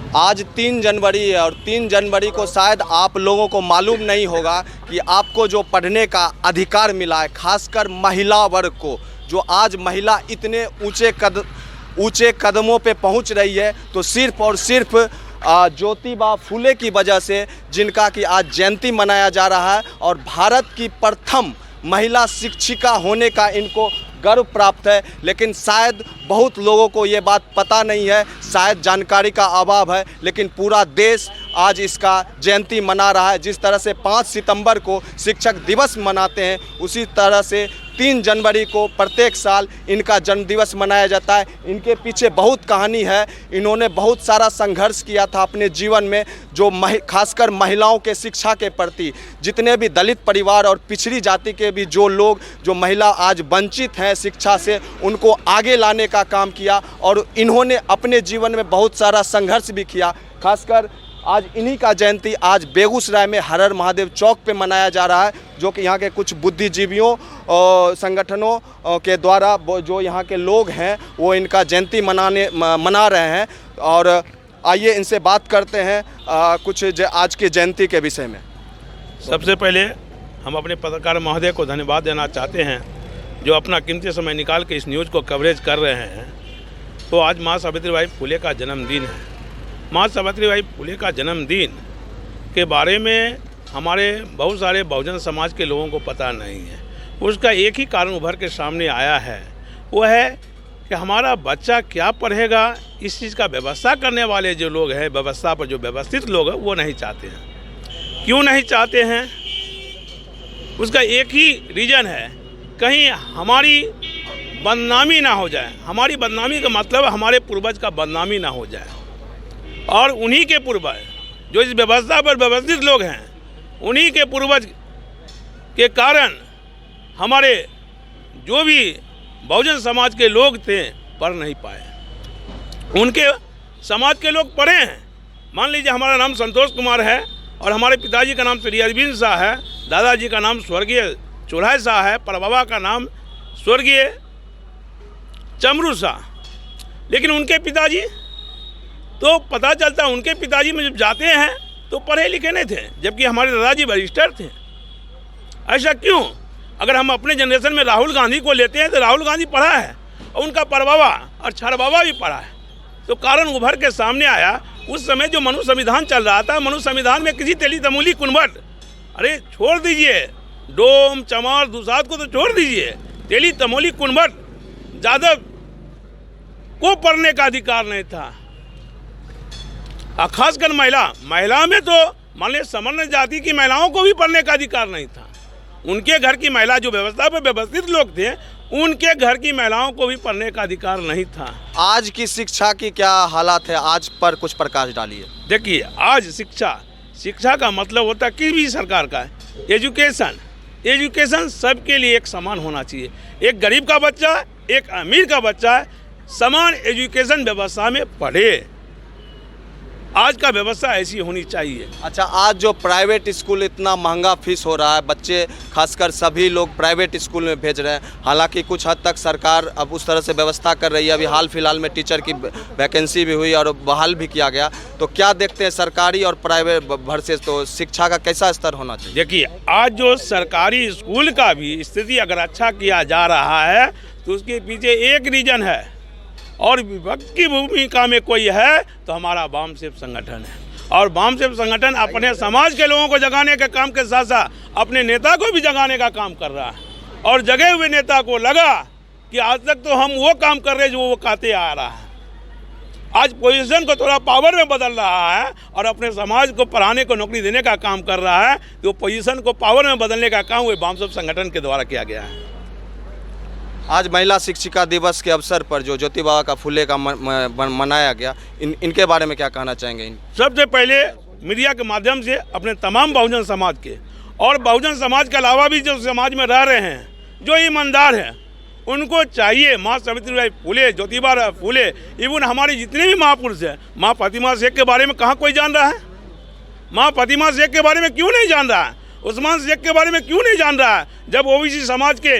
आज 3 जनवरी है और 3 जनवरी को शायद आप लोगों को मालूम नहीं होगा कि आपको जो पढ़ने का अधिकार मिला है, खासकर महिला वर्ग को, जो आज महिला इतने ऊंचे कदमों पे पहुंच रही है, तो सिर्फ और सिर्फ ज्योतिबा फुले की वजह से, जिनका कि आज जयंती मनाया जा रहा है और भारत की प्रथम महिला शिक्षिका होने का इनको गर्व प्राप्त है। लेकिन शायद बहुत लोगों को ये बात पता नहीं है, शायद जानकारी का अभाव है, लेकिन पूरा देश आज इसका जयंती मना रहा है। जिस तरह से 5 सितंबर को शिक्षक दिवस मनाते हैं, उसी तरह से 3 जनवरी को प्रत्येक साल इनका जन्मदिवस मनाया जाता है। इनके पीछे बहुत कहानी है। इन्होंने बहुत सारा संघर्ष किया था अपने जीवन में, जो खासकर महिलाओं के शिक्षा के प्रति। जितने भी दलित परिवार और पिछड़ी जाति के भी जो लोग, जो महिला आज वंचित हैं शिक्षा से, उनको आगे लाने का काम किया और इन्होंने अपने जीवन में बहुत सारा संघर्ष भी किया। खासकर आज इन्हीं का जयंती आज बेगूसराय में हर हर महादेव चौक पे मनाया जा रहा है, जो कि यहाँ के कुछ बुद्धिजीवियों और संगठनों के द्वारा जो यहाँ के लोग हैं वो इनका जयंती मना रहे हैं। और आइए इनसे बात करते हैं कुछ आज की जयंती के विषय में। सबसे पहले हम अपने पत्रकार महोदय को धन्यवाद देना चाहते हैं, जो अपना कीमती समय निकाल के इस न्यूज़ को कवरेज कर रहे हैं। तो आज माँ सावित्रीबाई फुले का जन्मदिन है। माँ सावित्रीबाई फुले का जन्मदिन के बारे में हमारे बहुत सारे बहुजन समाज के लोगों को पता नहीं है। उसका एक ही कारण उभर के सामने आया है, वो है कि हमारा बच्चा क्या पढ़ेगा। इस चीज़ का व्यवस्था करने वाले जो लोग हैं, व्यवस्था पर जो व्यवस्थित लोग हैं, वो नहीं चाहते हैं। क्यों नहीं चाहते हैं? उसका एक ही रीज़न है, कहीं हमारी बदनामी ना हो जाए। हमारी बदनामी का मतलब हमारे पूर्वज का बदनामी ना हो जाए, और उन्हीं के पूर्वज जो इस व्यवस्था पर व्यवस्थित लोग हैं, उन्हीं के पूर्वज के कारण हमारे जो भी बहुजन समाज के लोग थे पढ़ नहीं पाए। उनके समाज के लोग पढ़े हैं। मान लीजिए हमारा नाम संतोष कुमार है और हमारे पिताजी का नाम श्री अरविंद शाह है, दादाजी का नाम स्वर्गीय चुल्हा शाह है, परबाबा का नाम स्वर्गीय चमरू शाह। लेकिन उनके पिताजी, तो पता चलता है उनके पिताजी में जब जाते हैं तो पढ़े लिखे नहीं थे, जबकि हमारे दादाजी बैरिस्टर थे। ऐसा क्यों? अगर हम अपने जनरेशन में राहुल गांधी को लेते हैं तो राहुल गांधी पढ़ा है और उनका परबाबा और छरबाबा भी पढ़ा है। तो कारण उभर के सामने आया। उस समय जो मनु संविधान चल रहा था, मनु संविधान में किसी तेली तमूली कुनबट, अरे छोड़ दीजिए, डोम चमार दुसाद को तो छोड़ दीजिए, तेली तमोली कुनबट यादव को पढ़ने का अधिकार नहीं था। खासकर महिला में तो मान लीजिए समर्ण जाति की महिलाओं को भी पढ़ने का अधिकार नहीं था। उनके घर की महिला, जो व्यवस्था पर व्यवस्थित लोग थे, उनके घर की महिलाओं को भी पढ़ने का अधिकार नहीं था। आज की शिक्षा की क्या हालात है, आज पर कुछ प्रकाश डालिए। देखिए, आज शिक्षा का मतलब होता है किसी भी सरकार का एजुकेशन सबके लिए एक समान होना चाहिए। एक गरीब का बच्चा, एक अमीर का बच्चा समान एजुकेशन व्यवस्था में पढ़े। आज का व्यवस्था ऐसी होनी चाहिए। अच्छा, आज जो प्राइवेट स्कूल इतना महंगा फीस हो रहा है, बच्चे खासकर सभी लोग प्राइवेट स्कूल में भेज रहे हैं। हालांकि कुछ हद तक सरकार अब उस तरह से व्यवस्था कर रही है। अभी हाल फिलहाल में टीचर की वैकेंसी भी हुई और बहाल भी किया गया। तो क्या देखते हैं सरकारी और प्राइवेट वर्सेस, तो शिक्षा का कैसा स्तर होना चाहिए? देखिए, आज जो सरकारी स्कूल का भी स्थिति अगर अच्छा किया जा रहा है तो उसके पीछे एक रीजन है, और विपक्ष की भूमिका में कोई है तो हमारा वामसेव संगठन है। और वामसेव संगठन अपने समाज के लोगों को जगाने के काम के साथ साथ अपने नेता को भी जगाने का काम कर रहा है। और जगे हुए नेता को लगा कि आज तक तो हम वो काम कर रहे हैं जो वो कहते आ रहा है। आज पोजीशन को थोड़ा पावर में बदल रहा है और अपने समाज को पढ़ाने को नौकरी देने का काम कर रहा है। तो पोजीशन को पावर में बदलने का काम वो वामसेव संगठन के द्वारा किया गया है। आज महिला शिक्षिका दिवस के अवसर पर जो ज्योतिबा का फुले का मनाया गया, इनके बारे में क्या कहना चाहेंगे? सबसे पहले मीडिया के माध्यम से अपने तमाम बहुजन समाज के और बहुजन समाज के अलावा भी जो समाज में रह रहे हैं, जो ईमानदार हैं, उनको चाहिए माँ सावित्रीबाई फुले, ज्योतिबा फुले, इवन हमारे जितने भी महापुरुष हैं, माँ फातिमा शेख के बारे में कहाँ कोई जान रहा है? माँ फातिमा शेख के बारे में क्यों नहीं जान रहा है? उस्मान शेख के बारे में क्यों नहीं जान रहा है? जब ओबीसी समाज के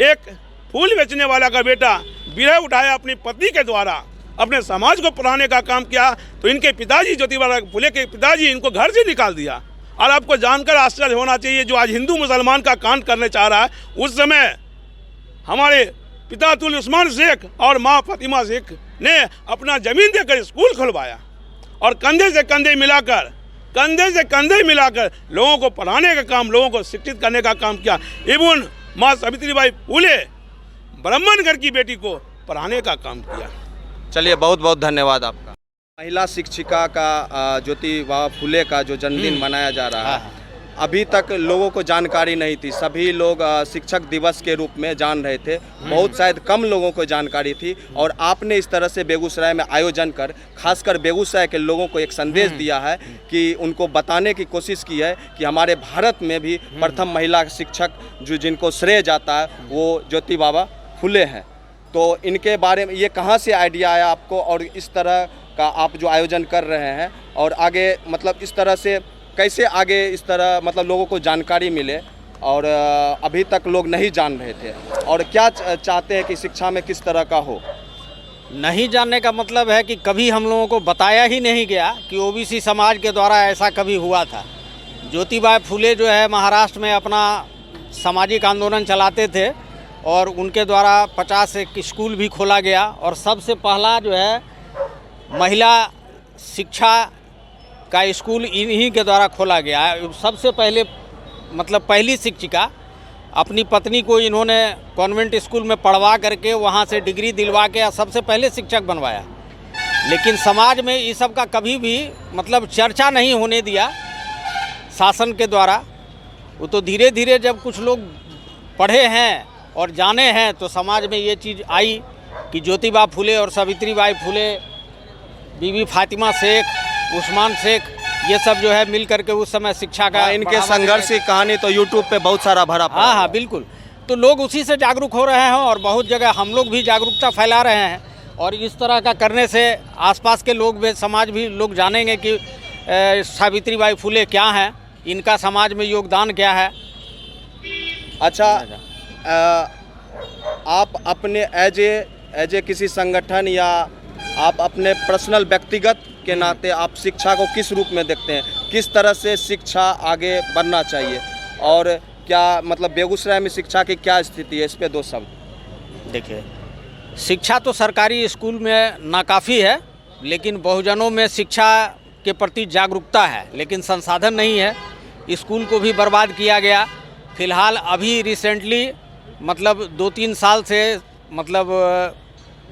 एक फूल बेचने वाला का बेटा बिरह उठाया अपनी पत्नी के द्वारा, अपने समाज को पढ़ाने का काम किया, तो इनके पिताजी ज्योतिबा फुले के पिताजी इनको घर से निकाल दिया। और आपको जानकर आश्चर्य होना चाहिए, जो आज हिंदू मुसलमान का कांड करने चाह रहा है, उस समय हमारे पिता तुल उस्मान शेख और माँ फातिमा शेख ने अपना ज़मीन देकर स्कूल खुलवाया और कंधे से कंधे मिलाकर लोगों को पढ़ाने का काम, लोगों को शिक्षित करने का काम किया। इवन माँ सावित्रीबाई फुले ब्राह्मण घर की बेटी को पढ़ाने का काम किया। चलिए, बहुत बहुत धन्यवाद आपका। महिला शिक्षिका का ज्योतिबा फुले का जो जन्मदिन मनाया जा रहा है, अभी तक लोगों को जानकारी नहीं थी। सभी लोग शिक्षक दिवस के रूप में जान रहे थे, बहुत शायद कम लोगों को जानकारी थी। और आपने इस तरह से बेगूसराय में आयोजन कर खासकर बेगूसराय के लोगों को एक संदेश दिया है कि उनको बताने की कोशिश की है कि हमारे भारत में भी प्रथम महिला शिक्षक जो जिनको श्रेय जाता है वो ज्योतिबा फुले हैं। तो इनके बारे में ये कहाँ से आइडिया आया आपको, और इस तरह का आप जो आयोजन कर रहे हैं और आगे मतलब इस तरह से कैसे आगे इस तरह मतलब लोगों को जानकारी मिले, और अभी तक लोग नहीं जान रहे थे, और क्या चाहते हैं कि शिक्षा में किस तरह का हो? नहीं जानने का मतलब है कि कभी हम लोगों को बताया ही नहीं गया कि ओबीसी समाज के द्वारा ऐसा कभी हुआ था। ज्योतिबा फुले जो है महाराष्ट्र में अपना सामाजिक आंदोलन चलाते थे और उनके द्वारा 50 एक स्कूल भी खोला गया, और सबसे पहला जो है महिला शिक्षा का स्कूल इन्हीं के द्वारा खोला गया है। सबसे पहले मतलब पहली शिक्षिका अपनी पत्नी को इन्होंने कॉन्वेंट स्कूल में पढ़वा करके वहाँ से डिग्री दिलवा के सबसे पहले शिक्षक बनवाया। लेकिन समाज में इस सब का कभी भी मतलब चर्चा नहीं होने दिया शासन के द्वारा। वो तो धीरे धीरे जब कुछ लोग पढ़े हैं और जाने हैं तो समाज में ये चीज़ आई कि ज्योतिबा फुले और सावित्रीबाई फुले, बीबी फातिमा शेख, उस्मान शेख, ये सब जो है मिल करके उस समय शिक्षा का इनके संघर्ष की कहानी तो यूट्यूब पे बहुत सारा भरा पड़ा। हाँ, बिल्कुल। तो लोग उसी से जागरूक हो रहे हैं और बहुत जगह हम लोग भी जागरूकता फैला रहे हैं, और इस तरह का करने से आसपास के लोग भी, समाज भी लोग जानेंगे कि सावित्रीबाई फुले क्या हैं, इनका समाज में योगदान क्या है। अच्छा, आप अपने एज ए किसी संगठन या आप अपने पर्सनल व्यक्तिगत के नाते आप शिक्षा को किस रूप में देखते हैं? किस तरह से शिक्षा आगे बढ़ना चाहिए, और क्या मतलब बेगूसराय में शिक्षा की क्या स्थिति है, इस पे 2 शब्द। देखिए, शिक्षा तो सरकारी स्कूल में नाकाफ़ी है, लेकिन बहुजनों में शिक्षा के प्रति जागरूकता है, लेकिन संसाधन नहीं है। स्कूल को भी बर्बाद किया गया। फ़िलहाल अभी रिसेंटली मतलब 2-3 साल से मतलब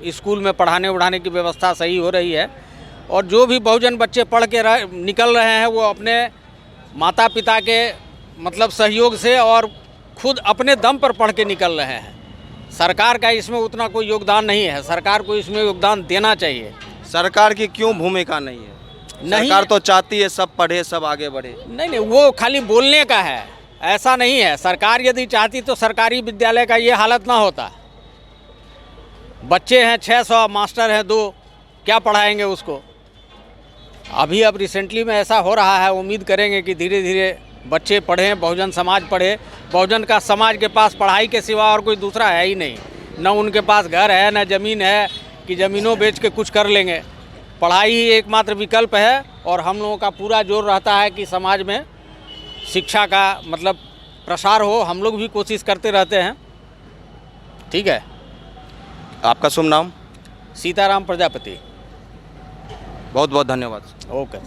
स्कूल में पढ़ाने उढ़ाने की व्यवस्था सही हो रही है, और जो भी बहुजन बच्चे पढ़ के निकल रहे हैं वो अपने माता पिता के मतलब सहयोग से और खुद अपने दम पर पढ़ के निकल रहे हैं। सरकार का इसमें उतना कोई योगदान नहीं है। सरकार को इसमें योगदान देना चाहिए। सरकार की क्यों भूमिका नहीं है? सरकार तो चाहती है सब पढ़े, सब आगे बढ़े। नहीं, वो खाली बोलने का है, ऐसा नहीं है। सरकार यदि चाहती तो सरकारी विद्यालय का ये हालत ना होता। बच्चे हैं 600, मास्टर हैं 2, क्या पढ़ाएंगे उसको? अभी अब रिसेंटली में ऐसा हो रहा है। उम्मीद करेंगे कि धीरे धीरे बच्चे पढ़ें, बहुजन समाज पढ़े। बहुजन का समाज के पास पढ़ाई के सिवा और कोई दूसरा है ही नहीं। न उनके पास घर है, न ज़मीन है कि ज़मीनों बेच के कुछ कर लेंगे। पढ़ाई ही एकमात्र विकल्प है, और हम लोगों का पूरा जोर रहता है कि समाज में शिक्षा का मतलब प्रसार हो। हम लोग भी कोशिश करते रहते हैं। ठीक है। आपका शुभ नाम? सीताराम प्रजापति। बहुत बहुत धन्यवाद। ओके।